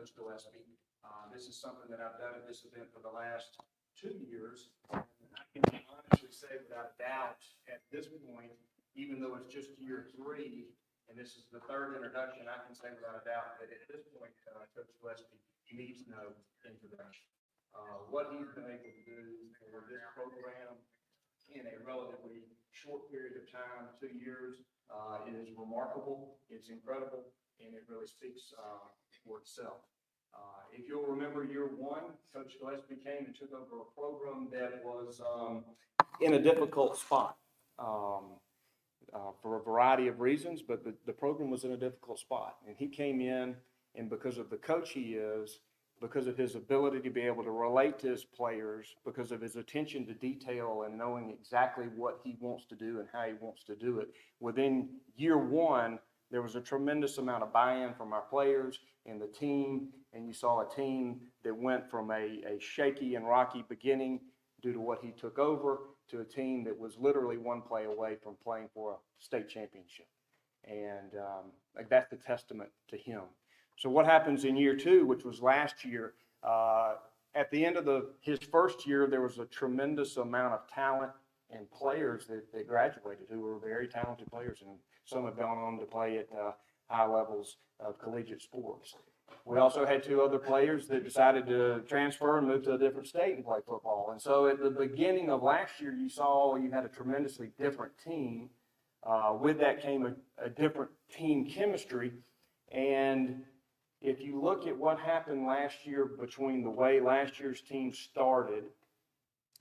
Coach Gillespie. This is something that I've done at this event for the last 2 years. And I can honestly say without a doubt at this point, even though it's just year 3, and this is the 3rd introduction, I can say without a doubt that at this point, Coach Gillespie needs no introduction. What he's been able to do for this program in a relatively short period of time, 2 years, is remarkable, it's incredible, and it really speaks for itself. If you'll remember year 1, Coach Gillespie came and took over a program that was in a difficult spot for a variety of reasons, but the program was in a difficult spot. And he came in, and because of the coach he is, because of his ability to be able to relate to his players, because of his attention to detail and knowing exactly what he wants to do and how he wants to do it, within year 1, there was a tremendous amount of buy-in from our players and the team, and you saw a team that went from a shaky and rocky beginning due to what he took over to a team that was literally one play away from playing for a state championship. And that's the testament to him. So what happens in year 2, which was last year, at the end of his first year, there was a tremendous amount of talent and players that graduated who were very talented players, and some have gone on to play at high levels of collegiate sports. We also had 2 other players that decided to transfer and move to a different state and play football. And so at the beginning of last year, you had a tremendously different team. With that came a different team chemistry. And if you look at what happened last year between the way last year's team started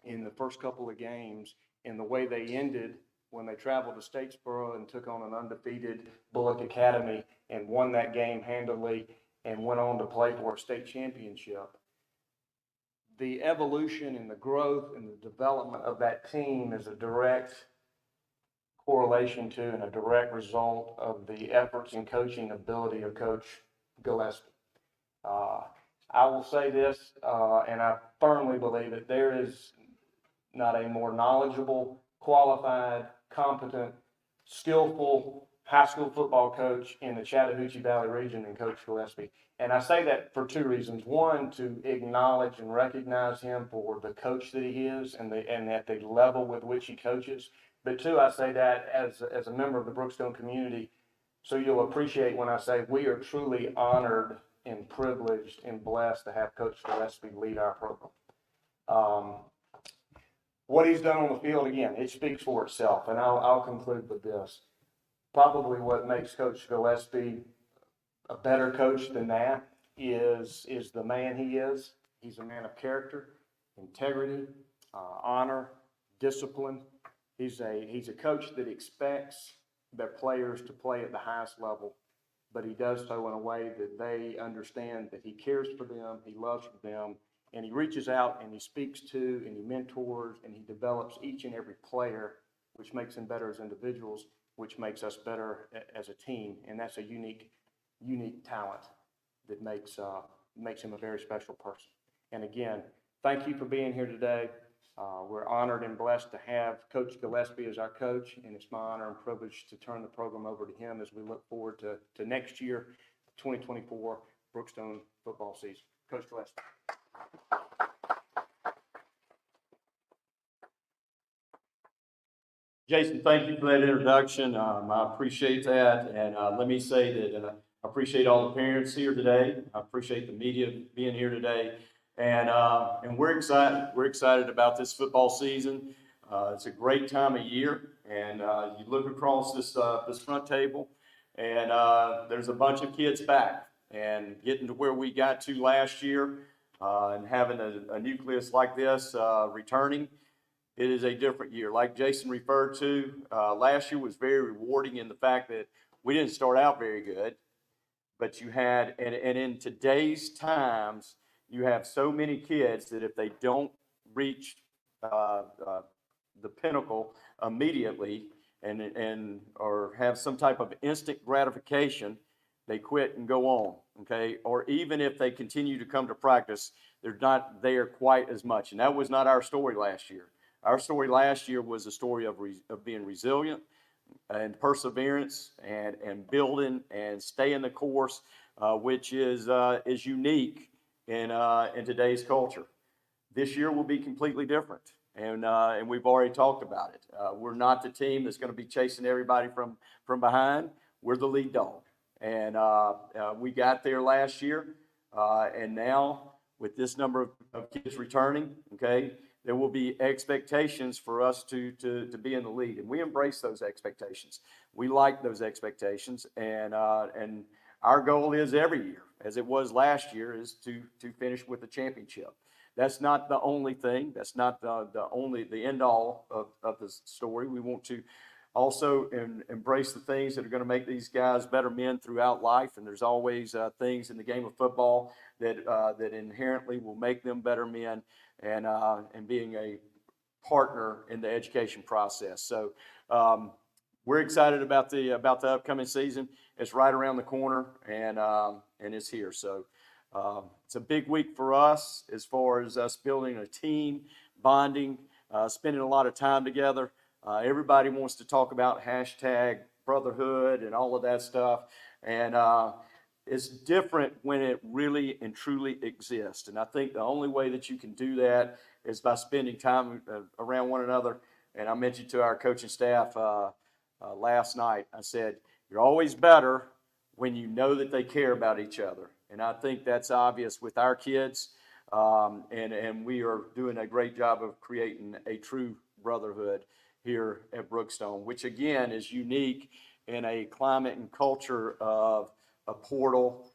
in the first couple of games and the way they ended when they traveled to Statesboro and took on an undefeated Bullock Academy and won that game handily and went on to play for a state championship, the evolution and the growth and the development of that team is a direct correlation to and a direct result of the efforts and coaching ability of Coach Gillespie. I will say this, and I firmly believe it, there is not a more knowledgeable, qualified, competent, skillful high school football coach in the Chattahoochee Valley region than Coach Gillespie. And I say that for 2 reasons. One, to acknowledge and recognize him for the coach that he is and at the level with which he coaches. But 2, I say that as a member of the Brookstone community, so you'll appreciate when I say we are truly honored and privileged and blessed to have Coach Gillespie lead our program. What he's done on the field, again, it speaks for itself, and I'll conclude with this. Probably what makes Coach Gillespie a better coach than that is the man he is. He's a man of character, integrity, honor, discipline. He's a coach that expects their players to play at the highest level, but he does so in a way that they understand that he cares for them, he loves them, and he reaches out and he speaks to and he mentors and he develops each and every player, which makes them better as individuals, which makes us better as a team. And that's a unique talent that makes him a very special person. And again, thank you for being here today. We're honored and blessed to have Coach Gillespie as our coach, and it's my honor and privilege to turn the program over to him as we look forward to next year, 2024 Brookstone football season. Coach Gillespie. Jason, thank you for that introduction. I appreciate that, and let me say that I appreciate all the parents here today. I appreciate the media being here today, and we're excited. We're excited about this football season. It's a great time of year, and you look across this front table, and there's a bunch of kids back, and getting to where we got to last year, and having a nucleus like this returning. It is a different year. Like Jason referred to, last year was very rewarding in the fact that we didn't start out very good, but you had, and in today's times, you have so many kids that if they don't reach the pinnacle immediately and or have some type of instant gratification, they quit and go on, okay? Or even if they continue to come to practice, they're not there quite as much. And that was not our story last year. Our story last year was a story of being resilient and perseverance and building and staying the course which is unique in today's culture. This year will be completely different, and we've already talked about it. We're not the team that's going to be chasing everybody from behind. We're the lead dog, and we got there last year, and now with this number of kids returning, okay, there will be expectations for us to be in the lead, and we embrace those expectations. We like those expectations, and our goal is every year, as it was last year, is to finish with the championship. That's not the only thing. That's not the end all of the story. We want to also embrace the things that are going to make these guys better men throughout life. And there's always things in the game of football that inherently will make them better men, and being a partner in the education process. So we're excited about the upcoming season. It's right around the corner, and it's here. So it's a big week for us as far as us building a team, bonding, spending a lot of time together. Everybody wants to talk about hashtag brotherhood and all of that stuff. And it's different when it really and truly exists. And I think the only way that you can do that is by spending time around one another. And I mentioned to our coaching staff last night, I said, you're always better when you know that they care about each other. And I think that's obvious with our kids. And we are doing a great job of creating a true brotherhood here at Brookstone, which again is unique in a climate and culture of a portal,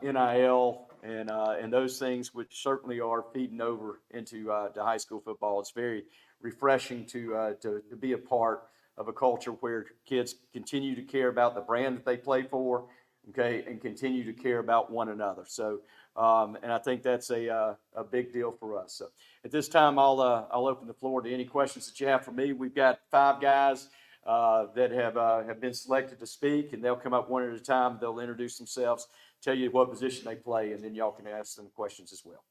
NIL, and those things, which certainly are feeding over into to high school football. It's very refreshing to be a part of a culture where kids continue to care about the brand that they play for, okay, and continue to care about one another. So, and I think that's a big deal for us. So, at this time, I'll open the floor to any questions that you have for me. We've got 5 guys that have been selected to speak, and they'll come up one at a time. They'll introduce themselves, tell you what position they play, and then y'all can ask them questions as well.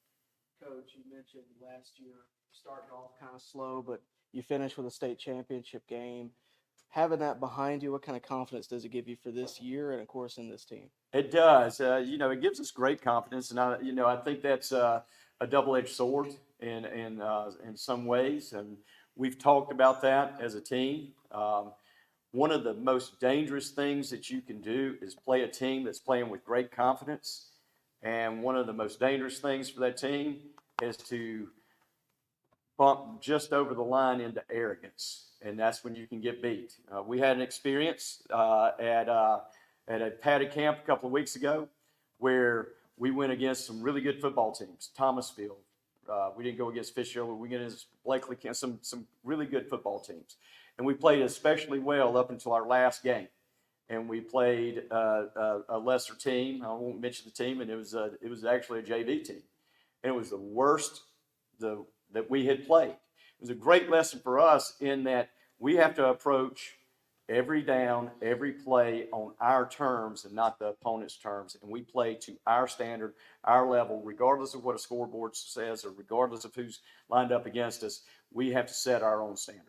Coach, you mentioned last year starting off kind of slow, but you finished with a state championship game. Having that behind you, what kind of confidence does it give you for this year and, of course, in this team? It does. It gives us great confidence, and I think that's a double-edged sword in some ways, and we've talked about that as a team. One of the most dangerous things that you can do is play a team that's playing with great confidence, and one of the most dangerous things for that team is to bump just over the line into arrogance, and that's when you can get beat. We had an experience at a padded camp a couple of weeks ago where we went against some really good football teams. Thomasville, we didn't go against Fishkill, we went against Blakely, some really good football teams. And we played especially well up until our last game. And we played a lesser team. I won't mention the team, and it was actually a JV team. And it was the worst that we had played. It was a great lesson for us in that we have to approach every down, every play on our terms and not the opponent's terms. And we play to our standard, our level, regardless of what a scoreboard says or regardless of who's lined up against us. We have to set our own standard.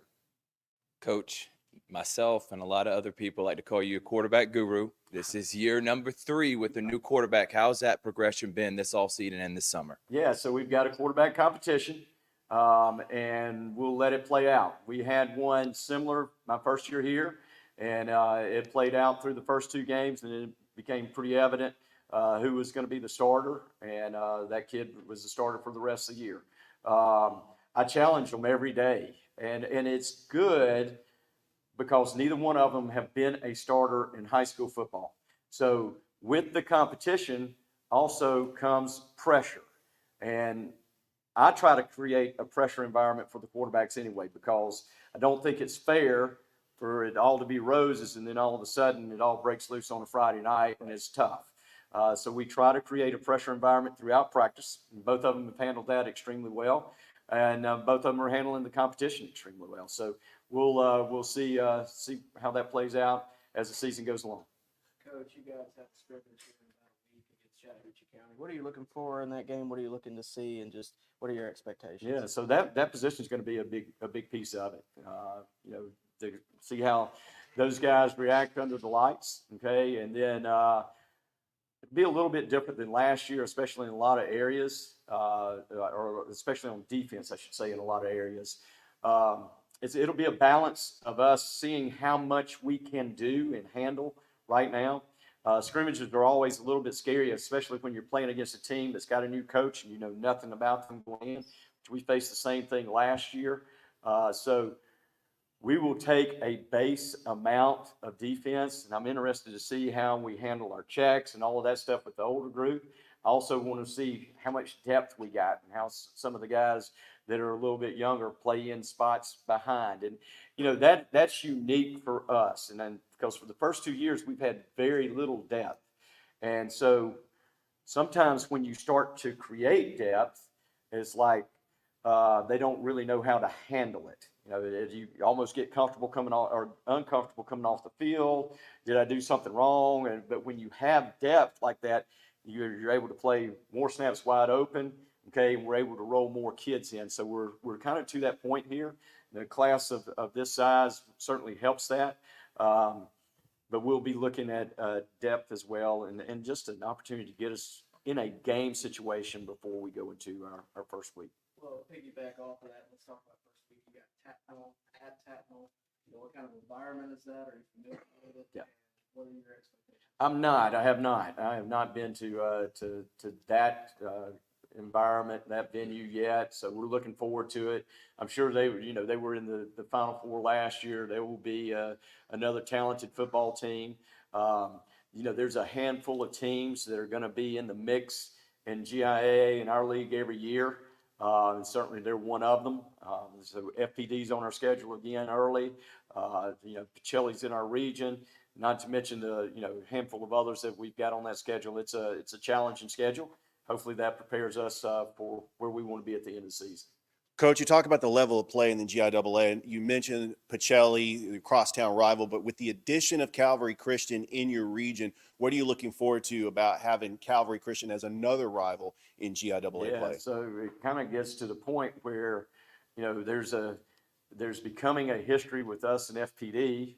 Coach, myself and a lot of other people like to call you a quarterback guru. This is year number 3 with a new quarterback. How's that progression been this offseason and this summer? Yeah, so we've got a quarterback competition, and we'll let it play out. We had one similar my first year here, and it played out through the first 2 games, and it became pretty evident who was going to be the starter, and that kid was the starter for the rest of the year. I challenge them every day, and it's good because neither one of them have been a starter in high school football. So with the competition also comes pressure, and I try to create a pressure environment for the quarterbacks anyway, because I don't think it's fair for it all to be roses and then all of a sudden it all breaks loose on a Friday night and it's tough. So we try to create a pressure environment throughout practice. Both of them have handled that extremely well, and both of them are handling the competition extremely well. So we'll see how that plays out as the season goes along. Coach, you guys have the scrimmage here in about a week against Chattahoochee County. What are you looking for in that game? What are you looking to see, and just what are your expectations? Yeah, so that position is going to be a big piece of it. To see how those guys react under the lights, okay, and then be a little bit different than last year, especially in a lot of areas, or especially on defense, I should say, in a lot of areas. It'll be a balance of us seeing how much we can do and handle right now. Scrimmages are always a little bit scary, especially when you're playing against a team that's got a new coach and you know nothing about them going in, which we faced the same thing last year. So we will take a base amount of defense, and I'm interested to see how we handle our checks and all of that stuff with the older group. I also want to see how much depth we got and how some of the guys that are a little bit younger play in spots behind. And, you know, that's unique for us. And then because for the first 2 years, we've had very little depth. And so sometimes when you start to create depth, it's like they don't really know how to handle it. You know, you almost get comfortable coming off or uncomfortable coming off the field. Did I do something wrong? But when you have depth like that, you're able to play more snaps wide open. Okay, and we're able to roll more kids in. So we're kind of to that point here. The class of this size certainly helps that. But we'll be looking at depth as well, and just an opportunity to get us in a game situation before we go into our first week. Well, piggyback off of that, let's talk about first week. You got Tatnall at Tatnall. You know, what kind of environment is that? Are you familiar with it? Yeah. And what are your expectations? I'm not. I have not. I have not been to that environment, that venue yet. So we're looking forward to it. I'm sure they were in the Final Four last year. There will be another talented football team. You know, there's a handful of teams that are going to be in the mix in GIA and our league every year. And certainly they're one of them. So FPD's on our schedule again early. You know, Pacelli's in our region. Not to mention the handful of others that we've got on that schedule. It's a challenging schedule. Hopefully that prepares us for where we want to be at the end of the season. Coach, you talk about the level of play in the GIAA, and you mentioned Pacelli, the crosstown rival, but with the addition of Calvary Christian in your region, what are you looking forward to about having Calvary Christian as another rival in GIAA play? So it kind of gets to the point where, you know, there's becoming a history with us and FPD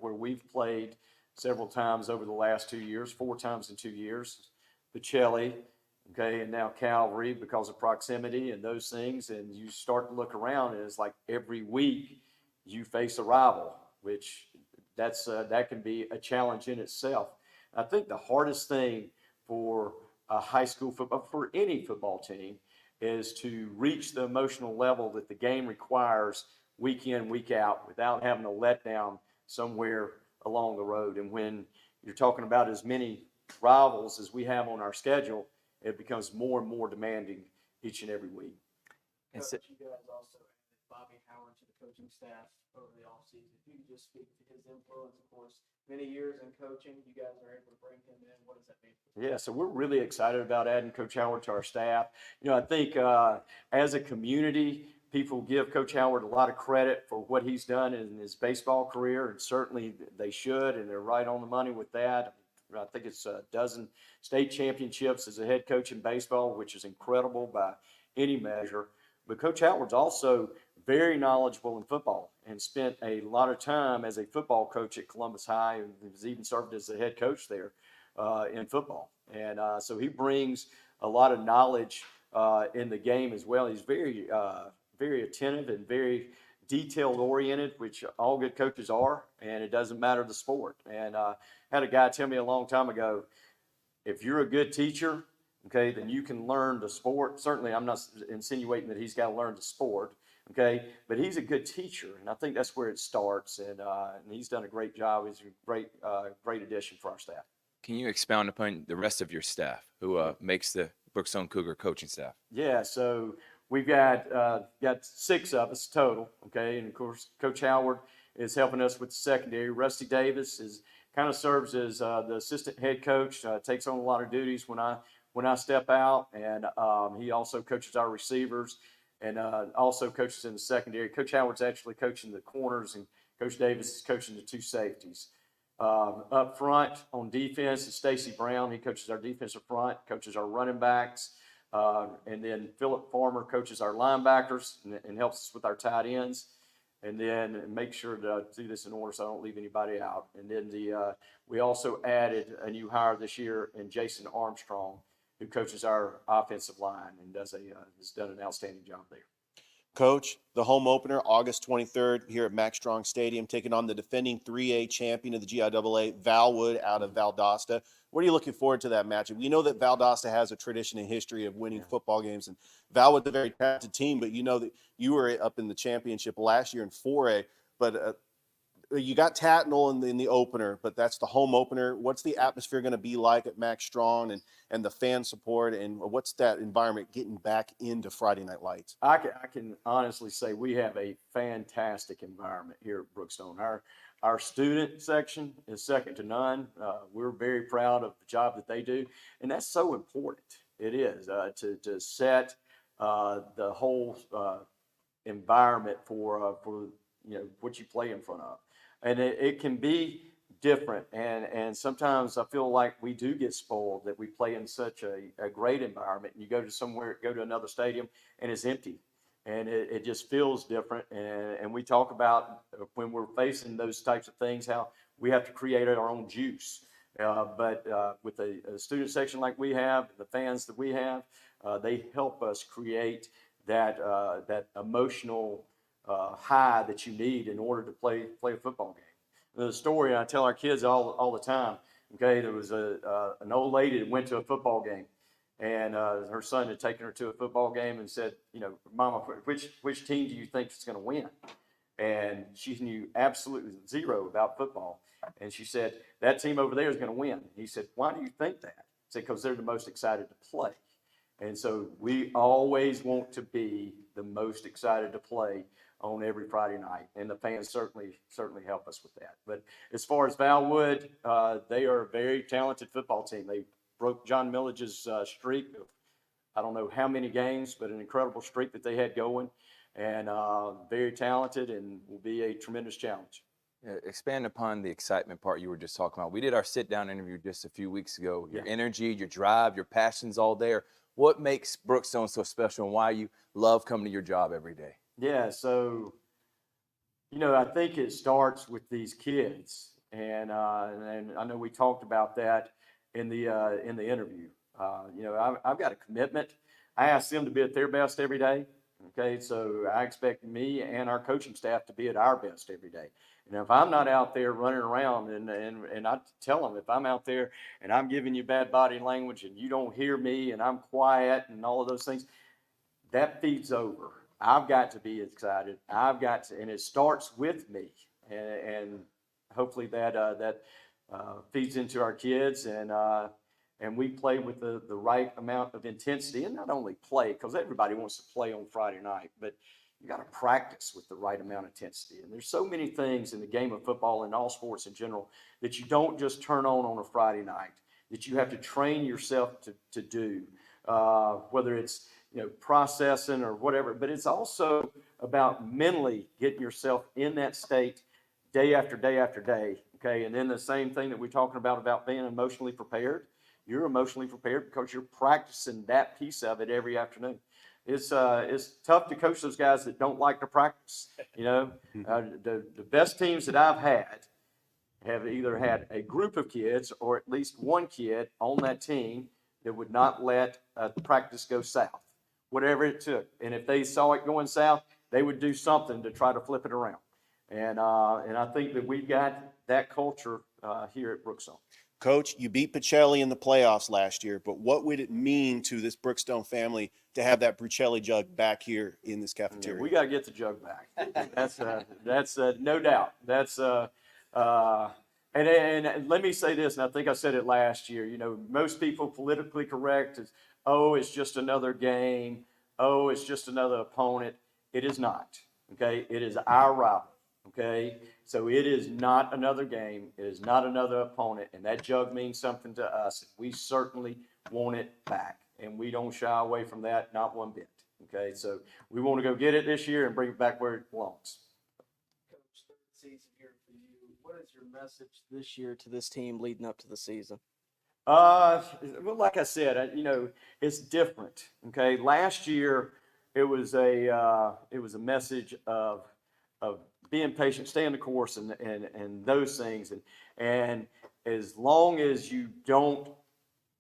where we've played several times over the last 2 years, 4 times in 2 years. Pacelli, okay, and now Calvary because of proximity and those things. And you start to look around, and it's like every week you face a rival, which that can be a challenge in itself. I think the hardest thing for a high school football, for any football team, is to reach the emotional level that the game requires week in, week out, without having a letdown somewhere along the road. And when you're talking about as many rivals as we have on our schedule, it becomes more and more demanding each and every week. Coach, you guys also added Bobby Howard to the coaching staff over the offseason. If you could just speak to his influence, of course, many years in coaching, you guys are able to bring him in. What does that mean? Yeah, so we're really excited about adding Coach Howard to our staff. You know, I think as a community, people give Coach Howard a lot of credit for what he's done in his baseball career, and certainly they should, and they're right on the money with that. I think it's a dozen state championships as a head coach in baseball, which is incredible by any measure. But Coach Howard's also very knowledgeable in football and spent a lot of time as a football coach at Columbus High, and has even served as the head coach there in football. And so he brings a lot of knowledge in the game as well. He's very, very attentive and very detailed oriented, which all good coaches are, and it doesn't matter the sport. And had a guy tell me a long time ago, if you're a good teacher, okay, then you can learn the sport. Certainly, I'm not insinuating that he's got to learn the sport, okay, but he's a good teacher, and I think that's where it starts. And he's done a great job. He's a great addition for our staff. Can you expound upon the rest of your staff who makes the Brookstone Cougar coaching staff? Yeah, so we've got 6 of us total, okay, and of course Coach Howard is helping us with the secondary. Rusty Davis kind of serves as the assistant head coach, takes on a lot of duties when I step out, and he also coaches our receivers and also coaches in the secondary. Coach Howard's actually coaching the corners, and Coach Davis is coaching the 2 safeties. Up front on defense is Stacy Brown. He coaches our defensive front, coaches our running backs. And then Philip Farmer coaches our linebackers and helps us with our tight ends. And then make sure to do this in order so I don't leave anybody out. And then we also added a new hire this year in Jason Armstrong, who coaches our offensive line and has done an outstanding job there. Coach, the home opener, August 23rd here at Max Strong Stadium, taking on the defending 3A champion of the GIAA, Valwood out of Valdosta. What are you looking forward to that matchup? We know that Valdosta has a tradition and history of winning football games, and Valwood's a very talented team, but you know that you were up in the championship last year in 4A, but you got Tatnall in the opener, but that's the home opener. What's the atmosphere going to be like at Max Strong and the fan support, and what's that environment getting back into Friday Night Lights? I can honestly say we have a fantastic environment here at Brookstone. Our student section is second to none. We're very proud of the job that they do, and that's so important. It is to set the whole environment for what you play in front of. And it can be different, and sometimes I feel like we do get spoiled that we play in such a great environment. And you go to another stadium, and it's empty, and it just feels different. And we talk about when we're facing those types of things, how we have to create our own juice. But with a student section like we have, the fans that we have, they help us create that emotional high that you need in order to play a football game. The story I tell our kids all the time. Okay, there was an old lady that went to a football game, and her son had taken her to a football game and said, Mama, which team do you think is going to win? And she knew absolutely zero about football, and she said, that team over there is going to win. He said, why do you think that? He said, because they're the most excited to play. And so we always want to be the most excited to play on every Friday night, and the fans certainly help us with that. But as far as Valwood, they are a very talented football team. They broke John Millage's streak of I don't know how many games, but an incredible streak that they had going, and very talented, and will be a tremendous challenge. Expand upon the excitement part you were just talking about. We did our sit-down interview just a few weeks ago. Your energy, your drive, your passion's all there. What makes Brookstone so special, and why you love coming to your job every day? Yeah, so, I think it starts with these kids, and I know we talked about that in the interview. I've got a commitment. I ask them to be at their best every day. Okay, so I expect me and our coaching staff to be at our best every day. And if I'm not out there running around, and I tell them, if I'm out there and I'm giving you bad body language and you don't hear me and I'm quiet and all of those things, that feeds over. I've got to be excited. And it starts with me. And hopefully that feeds into our kids, and we play with the right amount of intensity, and not only play, because everybody wants to play on Friday night, but you got to practice with the right amount of intensity. And there's so many things in the game of football and all sports in general that you don't just turn on a Friday night, that you have to train yourself to do, whether it's processing or whatever, but it's also about mentally getting yourself in that state day after day after day. Okay, and then the same thing that we're talking about being emotionally prepared. You're emotionally prepared because you're practicing that piece of it every afternoon. It's tough to coach those guys that don't like to practice. The best teams that I've had have either had a group of kids or at least one kid on that team that would not let practice go south, whatever it took. And if they saw it going south, they would do something to try to flip it around. And I think that we've got that culture here at Brookstone. Coach, you beat Pacelli in the playoffs last year, but what would it mean to this Brookstone family to have that Pacelli jug back here in this cafeteria? We got to get the jug back. That's no doubt. That's and let me say this, and I think I said it last year. Most people politically correct is, it's just another game. It's just another opponent. It is not. Okay, it is our rival. Okay, so it is not another game. It is not another opponent, and that jug means something to us. We certainly want it back, and we don't shy away from that, not one bit. Okay, so we want to go get it this year and bring it back where it belongs. Coach, third season here for you. What is your message this year to this team leading up to the season? Well, like I said, it's different. Okay, last year it was a message of being patient, staying the course, and those things, and as long as you don't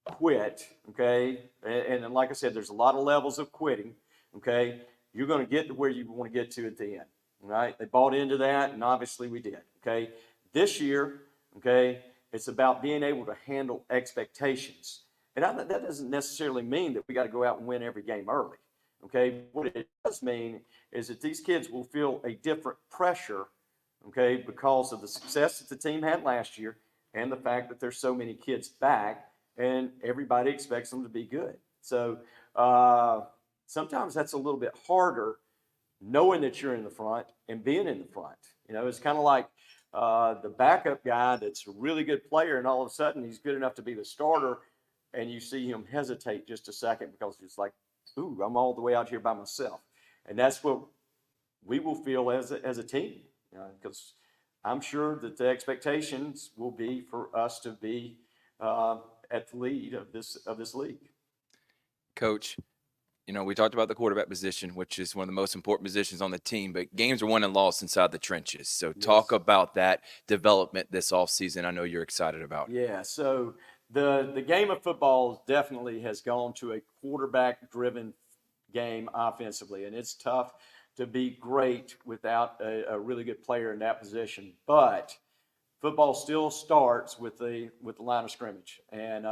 quit, okay, and like I said, there's a lot of levels of quitting, okay, you're going to get to where you want to get to at the end, right? They bought into that, and obviously we did, okay. This year, okay, it's about being able to handle expectations, and that doesn't necessarily mean that we got to go out and win every game early, okay. What it does mean is that these kids will feel a different pressure, okay, because of the success that the team had last year and the fact that there's so many kids back and everybody expects them to be good. So sometimes that's a little bit harder knowing that you're in the front and being in the front. You know, it's kind of like the backup guy that's a really good player and all of a sudden he's good enough to be the starter and you see him hesitate just a second because it's like, ooh, I'm all the way out here by myself. And that's what we will feel as a team, because I'm sure that the expectations will be for us to be at the lead of this league. Coach, you know, we talked about the quarterback position, which is one of the most important positions on the team, but games are won and lost inside the trenches. So talk about that development this offseason. I know you're excited about. Yeah, so the game of football definitely has gone to a quarterback-driven game offensively, and it's tough to be great without a really good player in that position. But football still starts with the line of scrimmage, and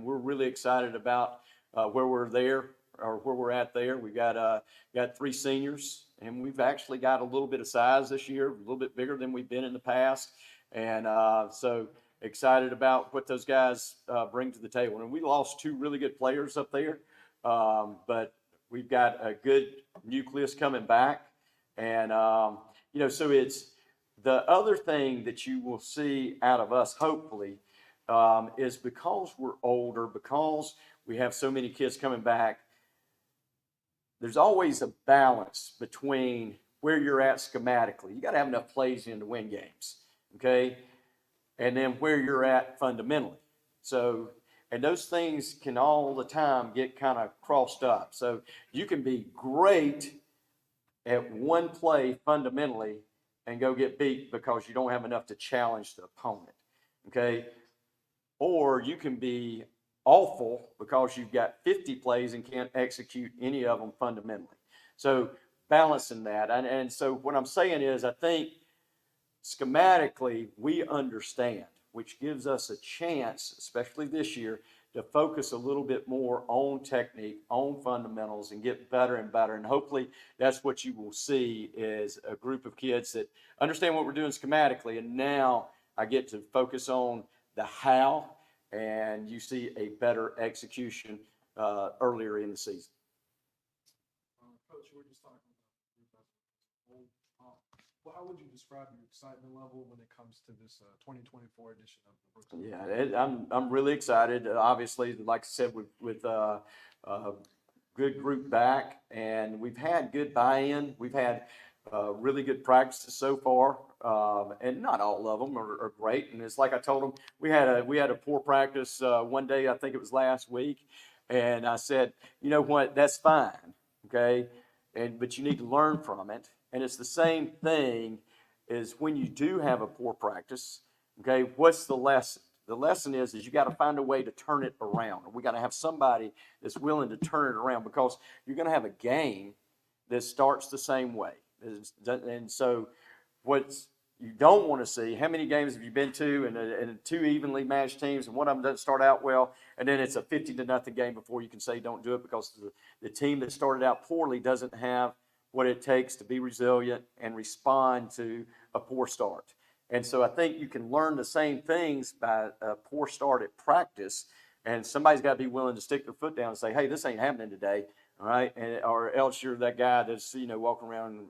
we're really excited about where we're there or where we're at there. We've got 3 seniors, and we've actually got a little bit of size this year, a little bit bigger than we've been in the past, and so excited about what those guys bring to the table. And we lost 2 really good players up there, but we've got a good nucleus coming back, and so it's the other thing that you will see out of us, hopefully, is because we're older, because we have so many kids coming back, there's always a balance between where you're at schematically. You got to have enough plays in to win games, okay? And then where you're at fundamentally. So, and those things can all the time get kind of crossed up. So you can be great at one play fundamentally and go get beat because you don't have enough to challenge the opponent, okay? Or you can be awful because you've got 50 plays and can't execute any of them fundamentally. So balancing that. And so what I'm saying is I think schematically we understand, which gives us a chance, especially this year, to focus a little bit more on technique, on fundamentals, and get better and better. And hopefully that's what you will see is a group of kids that understand what we're doing schematically. And now I get to focus on the how, and you see a better execution earlier in the season. Coach, we're just talking about how would you describe your excitement level when it comes to this 2024 edition of the Brookstone? Yeah, I'm really excited. Obviously, like I said, with good group back, and we've had good buy-in. We've had really good practices so far, and not all of them are great. And it's like I told them, we had a poor practice one day. I think it was last week, and I said, you know what, that's fine, okay, but you need to learn from it. And it's the same thing as when you do have a poor practice, okay, what's the lesson? The lesson is you got to find a way to turn it around. We got to have somebody that's willing to turn it around, because you're going to have a game that starts the same way. And so what you don't want to see, how many games have you been to and 2 evenly matched teams, and one of them doesn't start out well, and then it's a 50-0 game before you can say don't do it, because the team that started out poorly doesn't have what it takes to be resilient and respond to a poor start. And so I think you can learn the same things by a poor start at practice, and somebody's got to be willing to stick their foot down and say, hey, this ain't happening today, all right? Or else you're that guy that's, walking around and,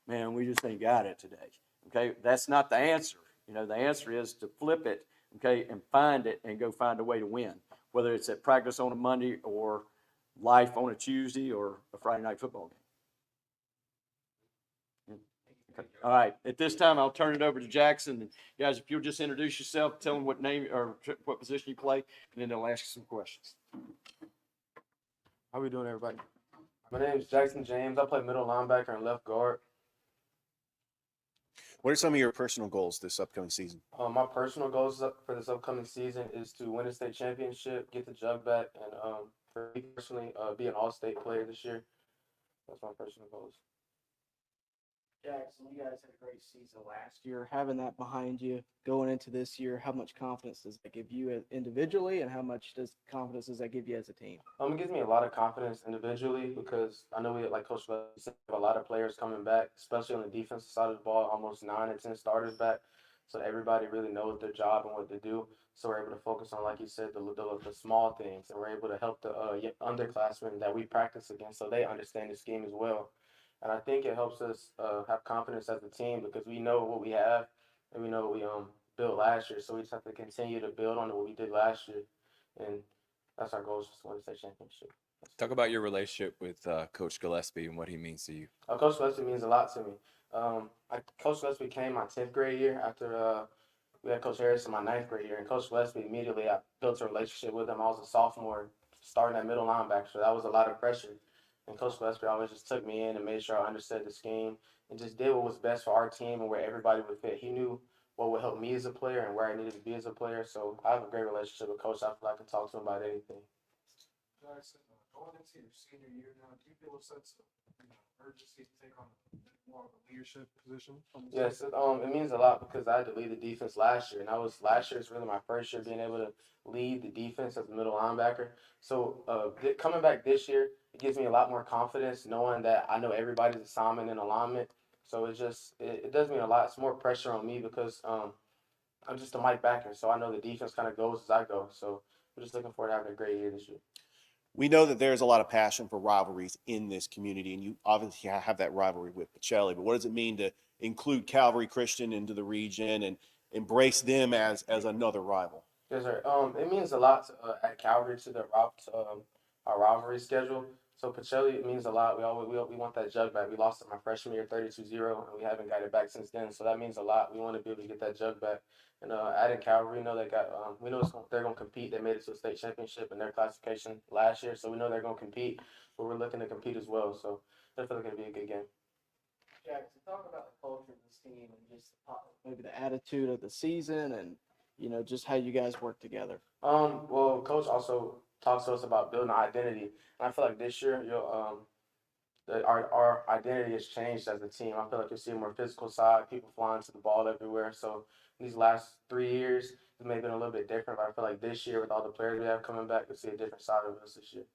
man, we just ain't got it today, okay? That's not the answer. The answer is to flip it, okay, and find it and go find a way to win, whether it's at practice on a Monday or life on a Tuesday or a Friday night football game. All right. At this time, I'll turn it over to Jackson. And guys, if you'll just introduce yourself, tell them what name or what position you play, and then they'll ask you some questions. How we doing, everybody? My name is Jackson James. I play middle linebacker and left guard. What are some of your personal goals this upcoming season? My personal goals for this upcoming season is to win a state championship, get the jug back, and for me personally, be an all-state player this year. That's my personal goals. Jackson, you guys had a great season last year. Having that behind you going into this year, how much confidence does that give you individually, and how much confidence does that give you as a team? It gives me a lot of confidence individually because I know we, like Coach Gillespie said, have a lot of players coming back, especially on the defensive side of the ball, almost 9 or 10 starters back. So everybody really knows their job and what they do. So we're able to focus on, like you said, the small things, and we're able to help the underclassmen that we practice against so they understand the scheme as well. And I think it helps us have confidence as a team because we know what we have and we know what we built last year. So we just have to continue to build on what we did last year, and that's our goal, is just to win the state championship. Talk about your relationship with Coach Gillespie and what he means to you. Coach Gillespie means a lot to me. Coach Gillespie came my 10th grade year after we had Coach Harris in my 9th grade year, and Coach Gillespie immediately I built a relationship with him. I was a sophomore, starting at middle linebacker, so that was a lot of pressure. And Coach Gillespie always just took me in and made sure I understood the scheme and just did what was best for our team and where everybody would fit. He knew what would help me as a player and where I needed to be as a player. So I have a great relationship with Coach. I feel like I can talk to him about anything. Jackson, going into your senior year now, do you feel a sense of urgency to take on more of a leadership position? Yes, it means a lot because I had to lead the defense last year, and last year is really my first year being able to lead the defense as a middle linebacker. So coming back this year, it gives me a lot more confidence knowing that I know everybody's assignment and alignment. So it does mean a lot. It's more pressure on me because I'm just a Mike backer, so I know the defense kind of goes as I go. So we're just looking forward to having a great year this year. We know that there's a lot of passion for rivalries in this community, and you obviously have that rivalry with Pacelli, but what does it mean to include Calvary Christian into the region and embrace them as another rival? Yes, sir. It means a lot to add Calgary to our rivalry schedule. So Pacelli, it means a lot. We want that jug back. We lost it my freshman year, 32-0, and we haven't got it back since then. So that means a lot. We want to be able to get that jug back. And adding Calgary, we know they're going to compete. They made it to a state championship in their classification last year, so we know they're going to compete. But we're looking to compete as well. So definitely going to be a good game. Jackson, talk about the culture of this team and just maybe the attitude of the season and just how you guys work together. Well, Coach also talks to us about building identity, and I feel like this year our identity has changed as a team. I feel like you'll see a more physical side, people flying to the ball everywhere. So these last 3 years, it may have been a little bit different, but I feel like this year, with all the players we have coming back, you'll see a different side of us this year.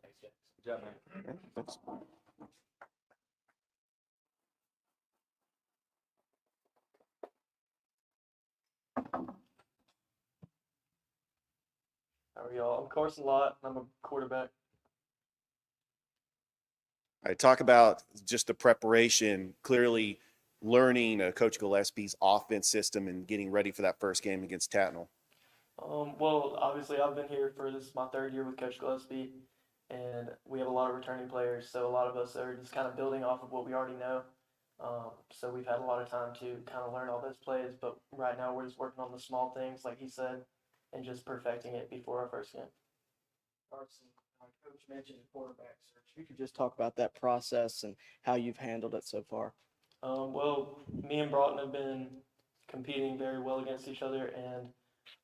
Thanks, Jackson. Good job, man. Okay, thanks. How are y'all? I'm Carson Lott, and I'm a quarterback. All right, talk about just the preparation, clearly learning Coach Gillespie's offense system and getting ready for that first game against Tatnall. Well, obviously, I've been here for this my 3rd year with Coach Gillespie, and we have a lot of returning players, so a lot of us are just kind of building off of what we already know. So we've had a lot of time to kind of learn all those plays, but right now we're just working on the small things, like he said, and just perfecting it before our first game. Carson, Coach mentioned the quarterback search. You could just talk about that process and how you've handled it so far. Well, me and Broughton have been competing very well against each other, and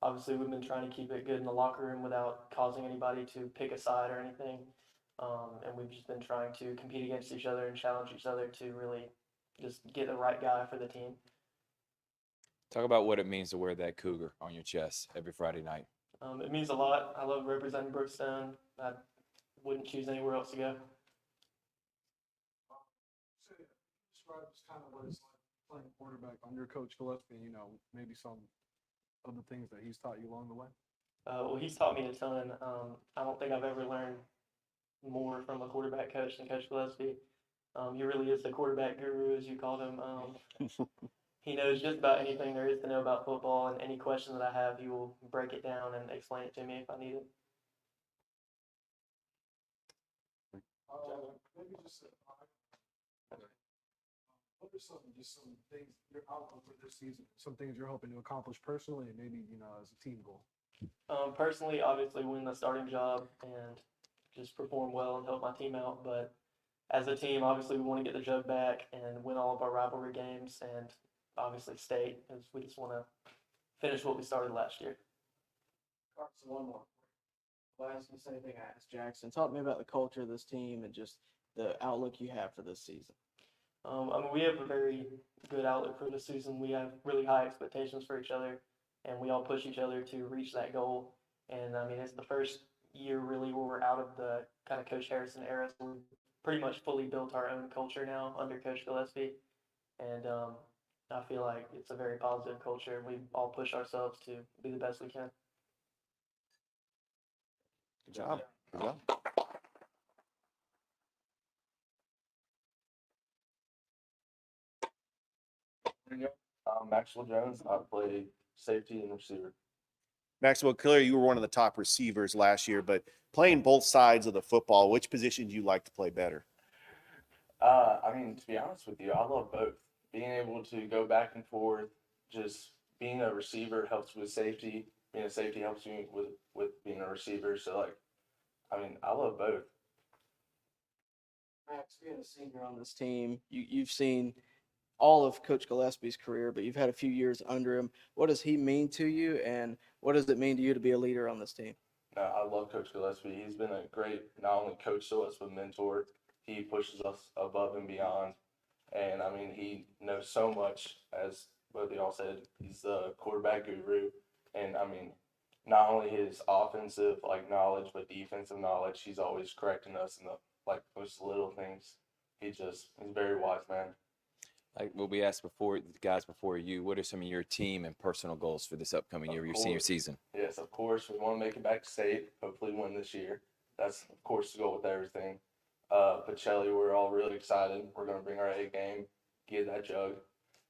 obviously we've been trying to keep it good in the locker room without causing anybody to pick a side or anything. And we've just been trying to compete against each other and challenge each other to really just get the right guy for the team. Talk about what it means to wear that cougar on your chest every Friday night. It means a lot. I love representing Brookstone. I wouldn't choose anywhere else to go. Describe just kind of what it's like playing quarterback under Coach Gillespie, maybe some of the things that he's taught you along the way. Well, he's taught me a ton. I don't think I've ever learned more from a quarterback coach than Coach Gillespie. He really is the quarterback guru, as you called him. He knows just about anything there is to know about football, and any question that I have, he will break it down and explain it to me if I need it. Maybe just what are some things your outlook for this season? Some things you're hoping to accomplish personally, and maybe as a team goal. Personally, obviously, win the starting job and just perform well and help my team out. But as a team, obviously we want to get the jug back and win all of our rivalry games, and obviously state, as we just want to finish what we started last year. Carson, one more. I'll ask you the same thing I asked Jackson. Talk to me about the culture of this team and just the outlook you have for this season. I mean, we have a very good outlook for this season. We have really high expectations for each other, and we all push each other to reach that goal. And I mean, it's the first year really where we're out of the kind of Coach Harrison era. So we've pretty much fully built our own culture now under Coach Gillespie. And I feel like it's a very positive culture, and we all push ourselves to be the best we can. Good job. Good job. I'm Maxwell Jones. I play safety and receiver. Maxwell, clearly you were one of the top receivers last year, but playing both sides of the football, which position do you like to play better? I mean, to be honest with you, I love both. Being able to go back and forth, just being a receiver helps with safety. Being a safety helps me with being a receiver. So, like, I mean, I love both. Max, being a senior on this team, you've seen all of Coach Gillespie's career, but you've had a few years under him. What does he mean to you, and what does it mean to you to be a leader on this team? I love Coach Gillespie. He's been a great, not only coach to us, but mentor. He pushes us above and beyond. And I mean, he knows so much, as both of y'all said. He's the quarterback guru. And I mean, not only his offensive knowledge, but defensive knowledge. He's always correcting us in the most little things. He's a very wise man. Like what we asked before, the guys before you, what are some of your team and personal goals for this upcoming year, your senior season? Yes, of course. We want to make it back to state, hopefully win this year. That's, of course, the goal with everything. Pacelli, we're all really excited. We're going to bring our A game, get that jug,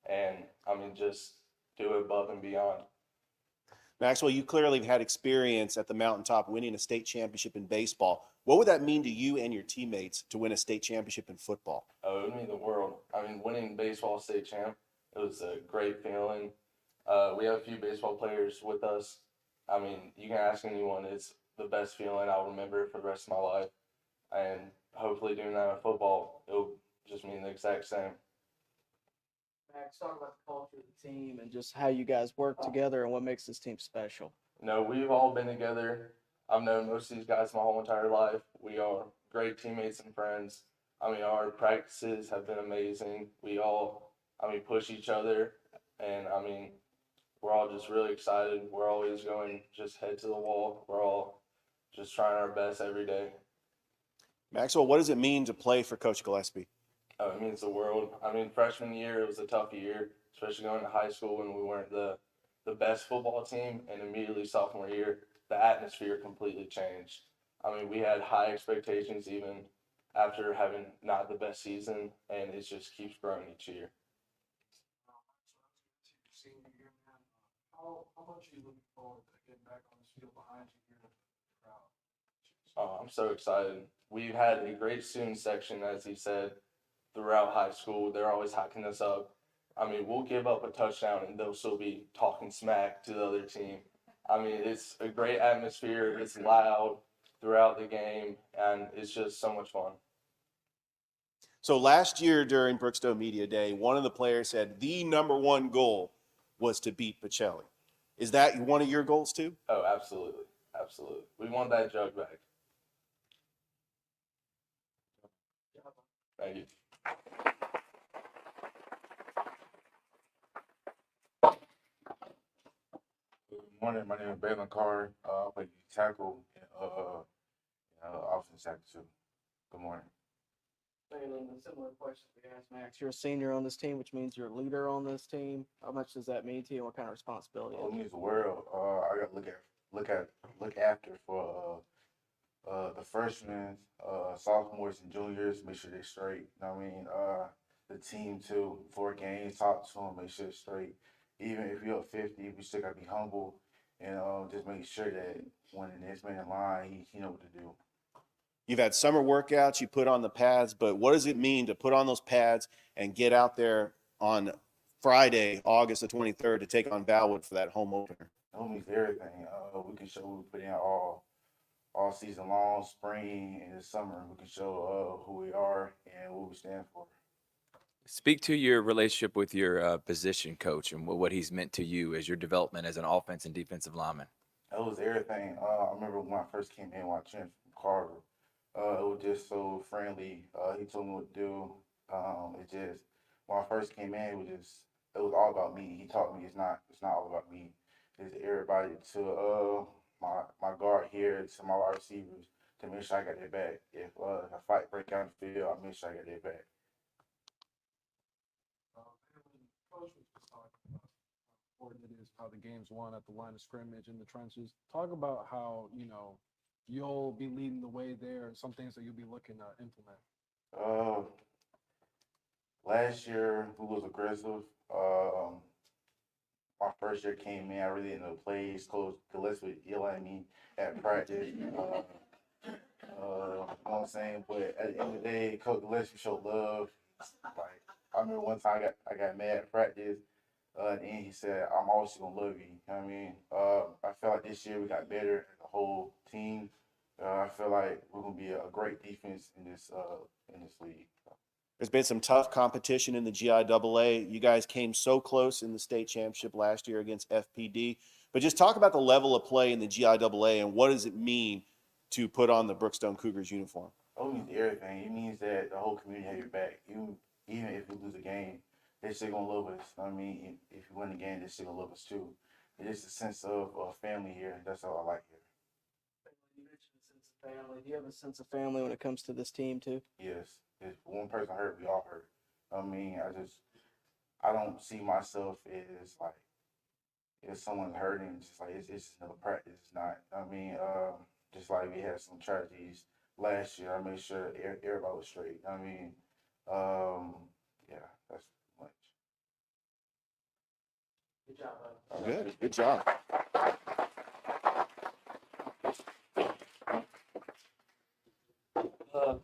and, I mean, just do it above and beyond. Maxwell, you clearly have had experience at the mountaintop winning a state championship in baseball. What would that mean to you and your teammates to win a state championship in football? Oh, it would mean the world. I mean, winning baseball state champ, it was a great feeling. We have a few baseball players with us. I mean, you can ask anyone. It's the best feeling I'll remember for the rest of my life. And hopefully doing that in football, it'll just mean the exact same. Max, talk about the culture of the team and just how you guys work together and what makes this team special. No, we've all been together. I've known most of these guys my whole entire life. We are great teammates and friends. I mean, our practices have been amazing. We all, push each other. And, we're all just really excited. We're always going just head to the wall. We're all just trying our best every day. Maxwell, what does it mean to play for Coach Gillespie? Oh, it means the world. Freshman year, it was a tough year, especially going to high school when we weren't the best football team. And immediately sophomore year, the atmosphere completely changed. We had high expectations even after having not the best season, and it just keeps growing each year. Senior year, man. How much are you looking forward to getting back on this field behind you here with the crowd? Oh, I'm so excited. We've had a great student section, as he said, throughout high school. They're always hyping us up. We'll give up a touchdown and they'll still be talking smack to the other team. It's a great atmosphere. It's loud throughout the game, and it's just so much fun. So last year during Brookstone Media Day, one of the players said the number one goal was to beat Pacelli. Is that one of your goals too? Oh, absolutely. Absolutely. We want that jug back. Thank you. Good morning. My name is Balin Carr. I play tackle and offensive tackle too. Good morning. Bailey, a similar question we asked Max. You're a senior on this team, which means you're a leader on this team. How much does that mean to you, and what kind of responsibility? It means the world. I got to look after for the freshmen, sophomores, and juniors. Make sure they're straight. The team too. 4 games, talk to them, make sure it's straight. Even if you're up 50, we still gotta be humble and just make sure that when the next man in line, he know what to do. You've had summer workouts, you put on the pads, but what does it mean to put on those pads and get out there on Friday, August the 23rd, to take on Valwood for that home opener? It means everything. We can show we put in our all season long, spring and the summer. We can show who we are and what we stand for. Speak to your relationship with your position coach and what he's meant to you as your development as an offense and defensive lineman. That was everything. I remember when I first came in, when I transferred from Carter, it was just so friendly. He told me what to do. It just when I first came in, it was all about me. He taught me it's not all about me. It's everybody to my guard here, to my wide receivers, to make sure I got their back. If a fight break out in the field, I make sure I got their back. And when Coach was just talking about how important it is how the game's won at the line of scrimmage in the trenches. Talk about how, you'll be leading the way there and some things that you'll be looking to implement. Uh, Last year we was aggressive. My first year came in, I really didn't know the plays. Coach Gillespie yelling at me at practice. You know what I'm saying? But at the end of the day, Coach Gillespie showed love. Like I remember one time I got mad at practice. And he said, "I'm always gonna love you." You know what I mean, I feel like this year we got better as a whole team. I feel like we're gonna be a great defense in this league. There's been some tough competition in the GIAA. You guys came so close in the state championship last year against FPD. But just talk about the level of play in the GIAA and what does it mean to put on the Brookstone Cougars uniform? It means everything. It means that the whole community has your back. Even if we lose a game, they still gonna love us. I mean, if you win the game, they still gonna love us too. It's a sense of family here. That's all I like here. You mentioned a sense of family. Do you have a sense of family when it comes to this team too? Yes, if one person hurt, we all hurt. I mean, I don't see myself as like if someone's hurting, just like it's just another practice. It's not. I mean, just like we had some tragedies last year, I made sure everybody was straight. I mean, yeah, that's much. Good job, bud. Good job.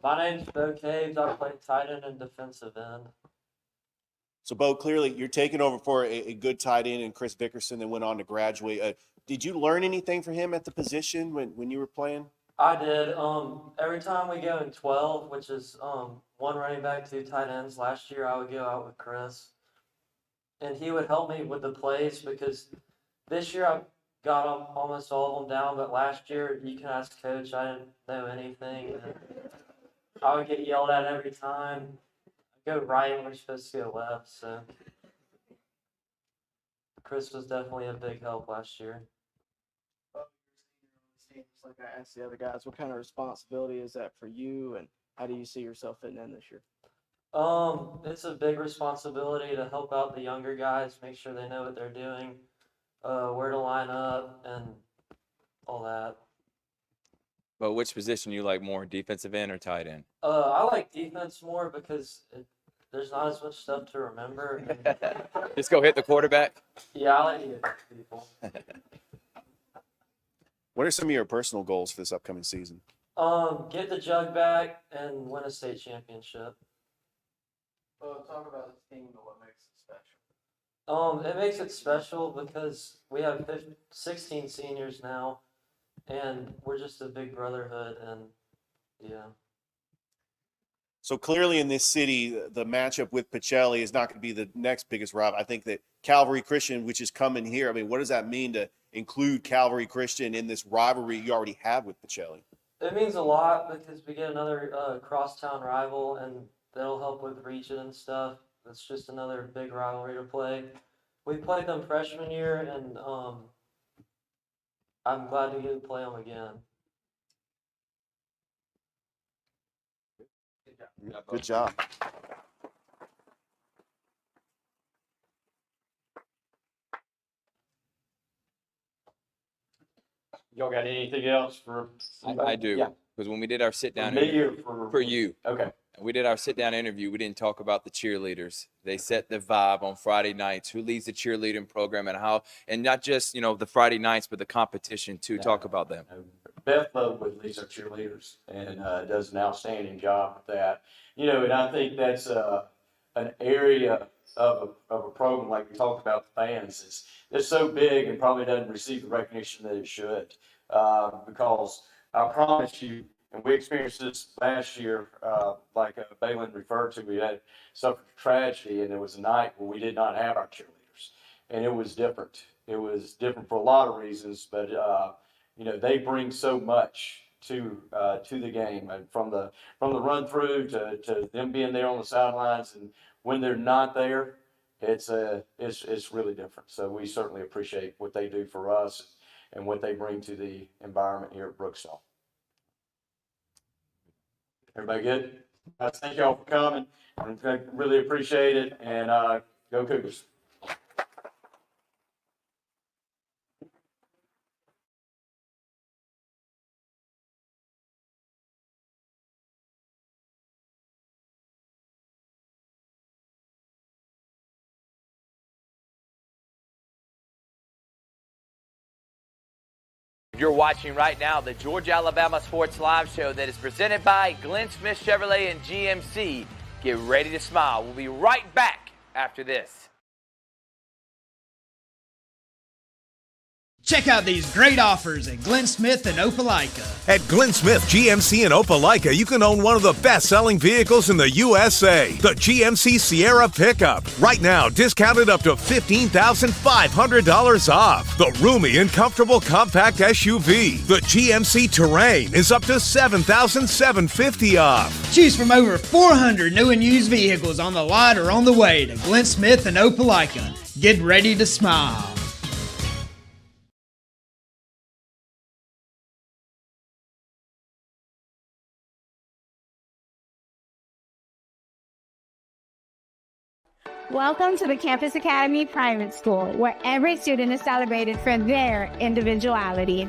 My name's Bo Caves. I play tight end and defensive end. So, Bo, clearly you're taking over for a good tight end and Chris Vickerson that went on to graduate. Did you learn anything from him at the position when you were playing? I did. Every time we go in 12, which is one running back, two tight ends. Last year I would go out with Chris, and he would help me with the plays because this year I got almost all of them down, but last year you can ask Coach. I didn't know anything. And I would get yelled at every time. I go right when we're supposed to go left. So Chris was definitely a big help last year. Just like I asked the other guys, what kind of responsibility is that for you, and how do you see yourself fitting in this year? It's a big responsibility to help out the younger guys, make sure they know what they're doing, where to line up, and all that. But which position you like more, defensive end or tight end? I like defense more because there's not as much stuff to remember. Just go hit the quarterback. Yeah, I like to get people. What are some of your personal goals for this upcoming season? Get the jug back and win a state championship. Well, talk about this team and what makes it special. It makes it special because we have 16 seniors now, and we're just a big brotherhood, and yeah. So clearly in this city, the matchup with Pacelli is not going to be the next biggest rival. I think that Calvary Christian, which is coming here, I mean, what does that mean to include Calvary Christian in this rivalry you already have with Pacelli? It means a lot because we get another crosstown rival, and that'll help with region and stuff. It's just another big rivalry to play. We played them freshman year, and I'm glad to get to play them again. Good job. Y'all got anything else for? I do. Yeah. Because when we did our sit For down me interview, or for you, Okay. we did our sit down interview. We didn't talk about the cheerleaders. They set the vibe on Friday nights. Who leads the cheerleading program and how, and not just, the Friday nights, but the competition too. Talk about them. Beth Lovewood leads our cheerleaders and does an outstanding job with that. And I think that's an area of a program like we talked about the fans. It's so big and probably doesn't receive the recognition that it should because I promise you, and we experienced this last year, like Balin referred to, we had suffered tragedy, and there was a night where we did not have our cheerleaders, and it was different. It was different for a lot of reasons, but they bring so much to the game, and from the run through to them being there on the sidelines, and when they're not there, it's really different. So we certainly appreciate what they do for us and what they bring to the environment here at Brookstone. Everybody good? Thank y'all for coming. I really appreciate it, and go Cougars. You're watching right now the Georgia-Alabama Sports Live Show that is presented by Glenn Smith Chevrolet and GMC. Get ready to smile. We'll be right back after this. Check out these great offers at Glenn Smith and Opelika. At Glenn Smith GMC in Opelika, you can own one of the best-selling vehicles in the USA, the GMC Sierra pickup. Right now, discounted up to $15,500 off. The roomy and comfortable compact SUV, the GMC Terrain, is up to $7,750 off. Choose from over 400 new and used vehicles on the lot or on the way to Glenn Smith and Opelika. Get ready to smile. Welcome to the Campus Academy Private School, where every student is celebrated for their individuality.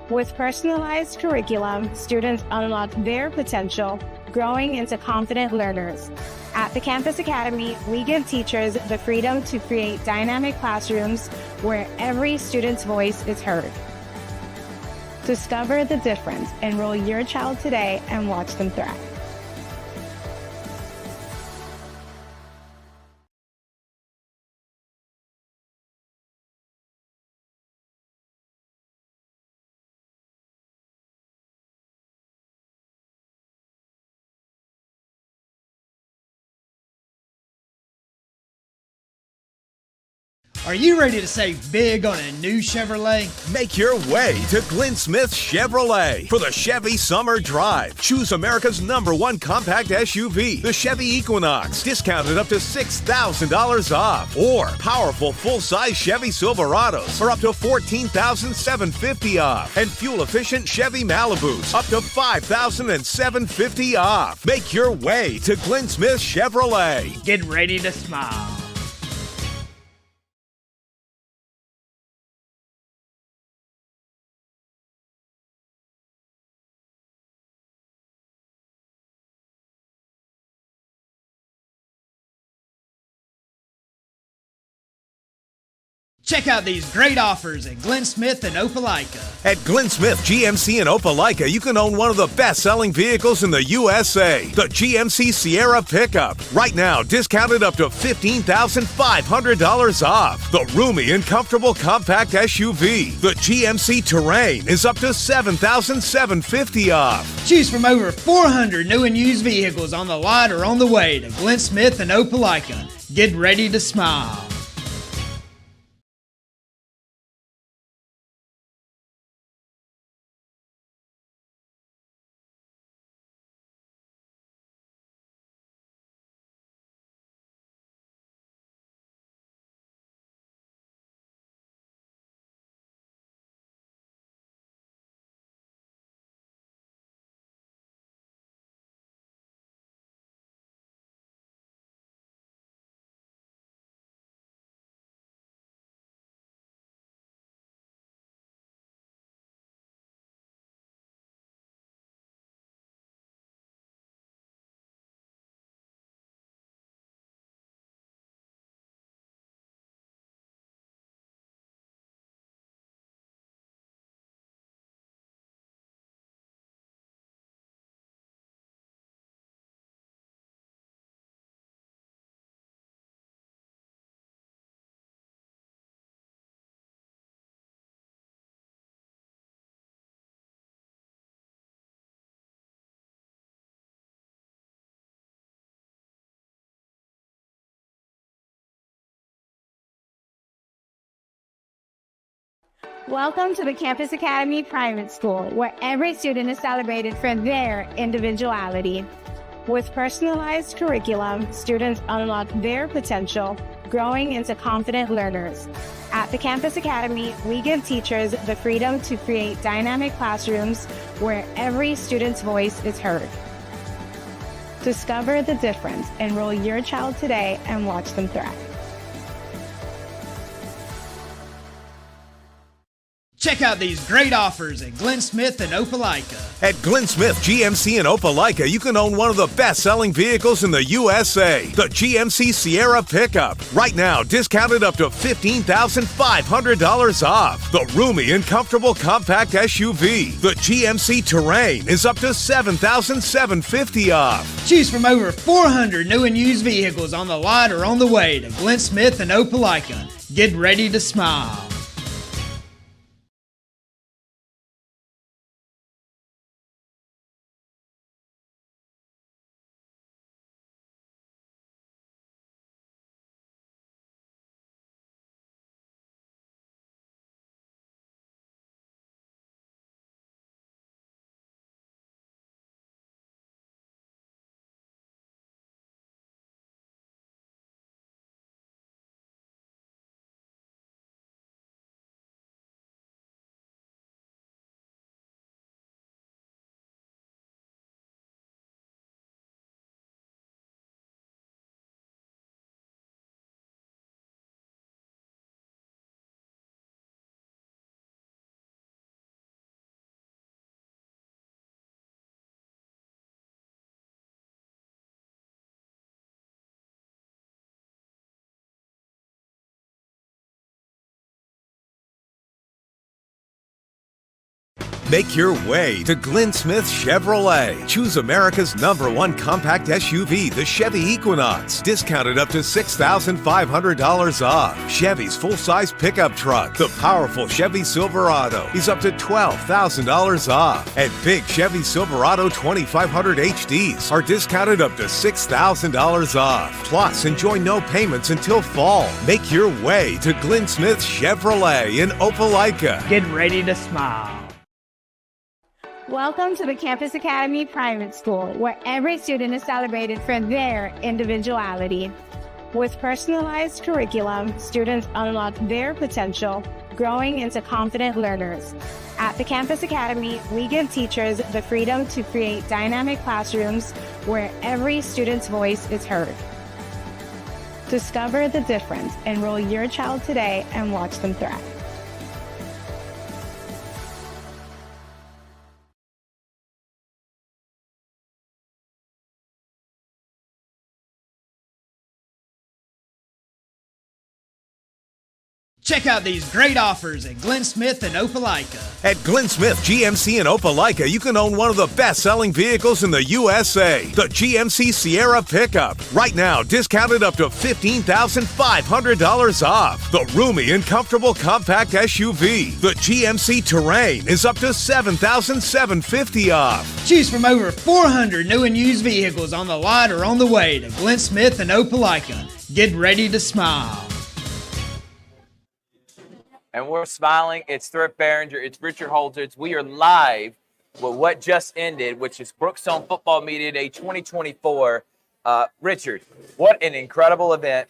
With personalized curriculum, students unlock their potential, growing into confident learners. At the Campus Academy, we give teachers the freedom to create dynamic classrooms where every student's voice is heard. Discover the difference. Enroll your child today and watch them thrive. Are you ready to save big on a new Chevrolet? Make your way to Glenn Smith Chevrolet for the Chevy Summer Drive. Choose America's #1 compact SUV, the Chevy Equinox, discounted up to $6,000 off. Or powerful full-size Chevy Silverados for up to $14,750 off. And fuel-efficient Chevy Malibus up to $5,750 off. Make your way to Glenn Smith Chevrolet. Get ready to smile. Check out these great offers at Glenn Smith and Opelika. At Glenn Smith GMC in Opelika, you can own one of the best-selling vehicles in the USA, the GMC Sierra pickup. Right now, discounted up to $15,500 off. The roomy and comfortable compact SUV, the GMC Terrain, is up to $7,750 off. Choose from over 400 new and used vehicles on the lot or on the way to Glenn Smith and Opelika. Get ready to smile. Welcome to the Campus Academy Private School, where every student is celebrated for their individuality. With personalized curriculum, students unlock their potential, growing into confident learners. At the Campus Academy, we give teachers the freedom to create dynamic classrooms where every student's voice is heard. Discover the difference. Enroll your child today and watch them thrive. Check out these great offers at Glenn Smith and Opelika. At Glenn Smith GMC in Opelika, you can own one of the best-selling vehicles in the USA, the GMC Sierra pickup. Right now, discounted up to $15,500 off. The roomy and comfortable compact SUV, the GMC Terrain, is up to $7,750 off. Choose from over 400 new and used vehicles on the lot or on the way to Glenn Smith and Opelika. Get ready to smile. Make your way to Glenn Smith Chevrolet. Choose America's #1 compact SUV, the Chevy Equinox. Discounted up to $6,500 off. Chevy's full-size pickup truck, the powerful Chevy Silverado, is up to $12,000 off. And big Chevy Silverado 2500 HDs are discounted up to $6,000 off. Plus, enjoy no payments until fall. Make your way to Glenn Smith Chevrolet in Opelika. Get ready to smile. Welcome to the Campus Academy Private School, where every student is celebrated for their individuality. With personalized curriculum, students unlock their potential, growing into confident learners. At the Campus Academy, we give teachers the freedom to create dynamic classrooms where every student's voice is heard. Discover the difference. Enroll your child today and watch them thrive. Check out these great offers at Glenn Smith and Opelika. At Glenn Smith GMC in Opelika, you can own one of the best-selling vehicles in the USA, the GMC Sierra pickup. Right now, discounted up to $15,500 off. The roomy and comfortable compact SUV, the GMC Terrain, is up to $7,750 off. Choose from over 400 new and used vehicles on the lot or on the way to Glenn Smith and Opelika. Get ready to smile. And we're smiling. It's Thrift Behringer. It's Richard Holters. We are live with what just ended, which is Brookstone Football Media Day 2024. Richard, what an incredible event.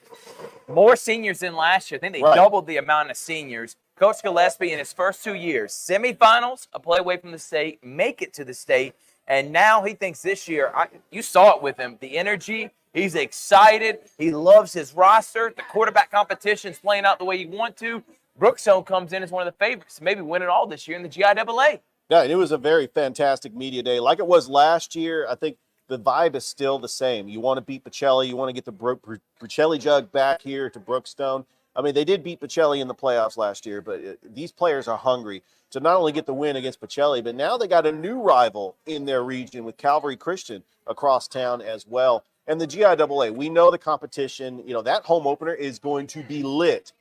More seniors than last year. I think they doubled the amount of seniors. Coach Gillespie in his first 2 years, semifinals, a play away from the state, make it to the state. And now he thinks this year, you saw it with him, the energy. He's excited. He loves his roster. The quarterback competition's playing out the way you want to. Brookstone comes in as one of the favorites, maybe win it all this year in the GIAA. Yeah, and it was a very fantastic media day. Like it was last year, I think the vibe is still the same. You want to beat Pacelli. You want to get the Pacelli jug back here to Brookstone. I mean, they did beat Pacelli in the playoffs last year, but these players are hungry to not only get the win against Pacelli, but now they got a new rival in their region with Calvary Christian across town as well. And the GIAA, we know the competition. You know, that home opener is going to be lit.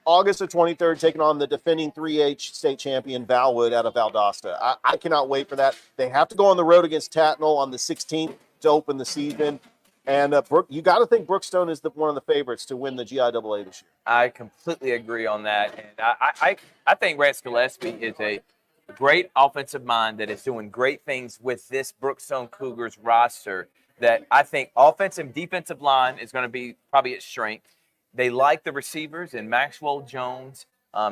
August the 23rd, taking on the defending 3H state champion Valwood out of Valdosta. I cannot wait for that. They have to go on the road against Tatnall on the 16th to open the season. And you got to think Brookstone is one of the favorites to win the GIAA this year. I completely agree on that. And I think Rance Gillespie is a great offensive mind that is doing great things with this Brookstone Cougars roster. That I think offensive and defensive line is going to be probably its strength. They like the receivers and Maxwell Jones.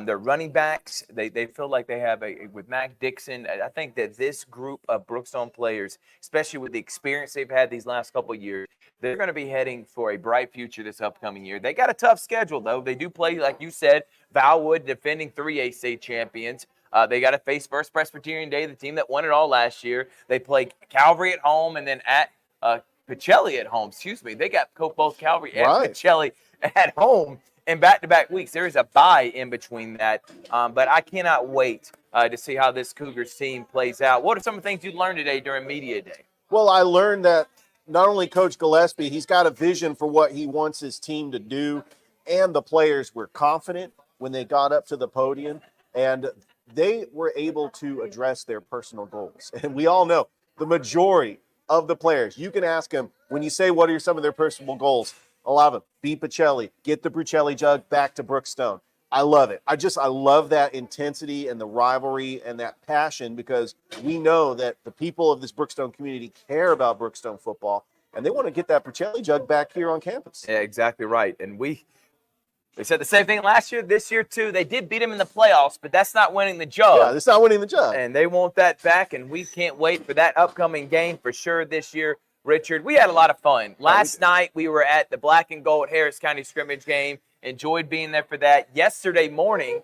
Their running backs, they feel like they have with Mac Dixon. I think that this group of Brookstone players, especially with the experience they've had these last couple of years, they're going to be heading for a bright future this upcoming year. They got a tough schedule, though. They do play, like you said, Valwood, defending 3A state champions. They got to face First Presbyterian Day, the team that won it all last year. They play Calvary at home and then at Pacelli at home. Excuse me. They got both Calvary and Pacelli at home in back-to-back weeks. There is a bye in between that. But I cannot wait to see how this Cougars team plays out. What are some of the things you learned today during Media Day? Well, I learned that not only Coach Gillespie, he's got a vision for what he wants his team to do, and the players were confident when they got up to the podium, and they were able to address their personal goals. And we all know the majority of the players, you can ask them, when you say what are some of their personal goals, a lot of them, beat Pacelli, get the Pacelli jug back to Brookstone. I love it. I love that intensity and the rivalry and that passion, because we know that the people of this Brookstone community care about Brookstone football, and they want to get that Pacelli jug back here on campus. Yeah, exactly right. And we said the same thing last year, this year too. They did beat them in the playoffs, but that's not winning the jug. Yeah, that's not winning the jug. And they want that back, and we can't wait for that upcoming game for sure this year. Richard, we had a lot of fun. Last night we were at the Black and Gold Harris County scrimmage game. Enjoyed being there for that. Yesterday morning,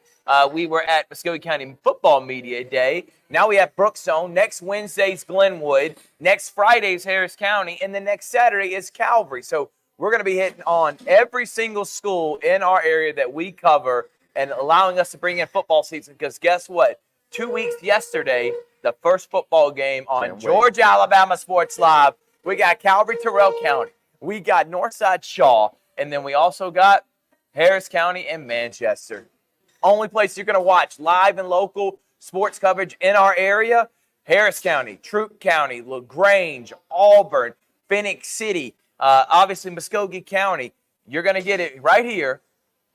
we were at Muskogee County Football Media Day. Now we have Brookstone. Next Wednesday's Glenwood. Next Friday's Harris County. And the next Saturday is Calvary. So we're going to be hitting on every single school in our area that we cover and allowing us to bring in football season, because guess what? 2 weeks yesterday, the first football game on Georgia Alabama Sports Live. We got Calvary Terrell County. We got Northside Shaw. And then we also got Harris County and Manchester. Only place you're going to watch live and local sports coverage in our area, Harris County, Troup County, LaGrange, Auburn, Phoenix City, obviously Muskogee County. You're going to get it right here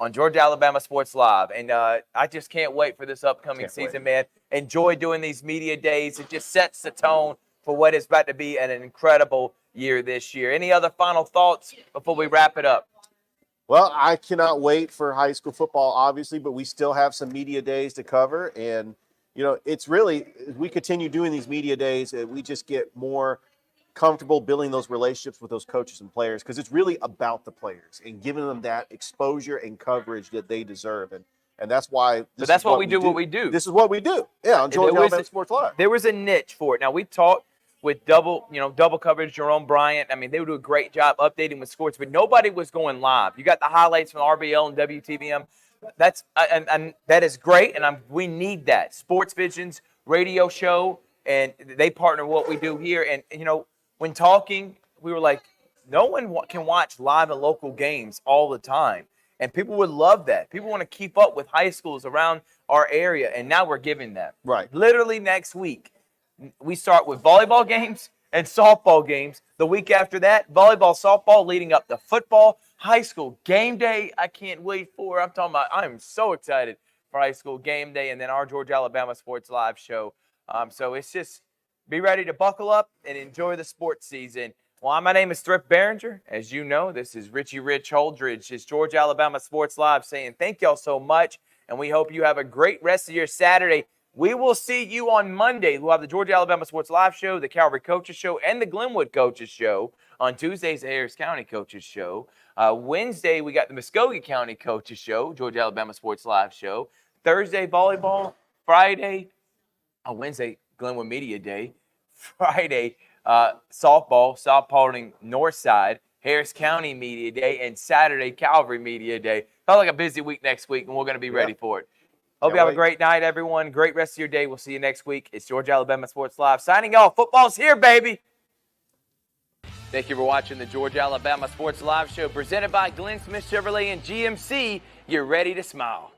on Georgia Alabama Sports Live. And I just can't wait for this upcoming season, man. Enjoy doing these media days. It just sets the tone for what is about to be an incredible year this year. Any other final thoughts before we wrap it up? Well, I cannot wait for high school football, obviously, but we still have some media days to cover. And, you know, it's really, as we continue doing these media days, we just get more comfortable building those relationships with those coaches and players, because it's really about the players and giving them that exposure and coverage that they deserve. And that's why. But that's what we do. What we do. This is what we do. Yeah, on Georgia Alabama Sports Live. There was a niche for it. Now we talked with double coverage, Jerome Bryant. I mean, they would do a great job updating with scores, but nobody was going live. You got the highlights from RBL and WTVM. That's and that is great, and we need that. Sports Vision's radio show, and they partner with what we do here. And you know, when talking, we were like, no one can watch live and local games all the time, and people would love that. People want to keep up with high schools around our area, and now we're giving that. Right. Literally next week, we start with volleyball games and softball games. The week after that, volleyball, softball, leading up to football, high school game day. I can't wait for it. I'm so excited for high school game day, and then our Georgia Alabama Sports Live show. So it's just be ready to buckle up and enjoy the sports season. Well, my name is Thrift Behringer. As you know, this is Richie Rich Holdridge. It's Georgia Alabama Sports Live saying thank y'all so much, and we hope you have a great rest of your Saturday. We will see you on Monday. We'll have the Georgia Alabama Sports Live show, the Calvary Coaches show, and the Glenwood Coaches show. On Tuesdays, the Harris County Coaches show. Wednesday, we got the Muskogee County Coaches show, Georgia Alabama Sports Live show. Thursday, volleyball. Friday, Wednesday, Glenwood Media Day. Friday, softballing Northside, Harris County Media Day, and Saturday, Calvary Media Day. Felt like a busy week next week, and we're going to be ready for it. Hope you have a great night, everyone. Great rest of your day. We'll see you next week. It's Georgia Alabama Sports Live signing off. Football's here, baby. Thank you for watching the Georgia Alabama Sports Live show presented by Glenn Smith Chevrolet and GMC. You're ready to smile.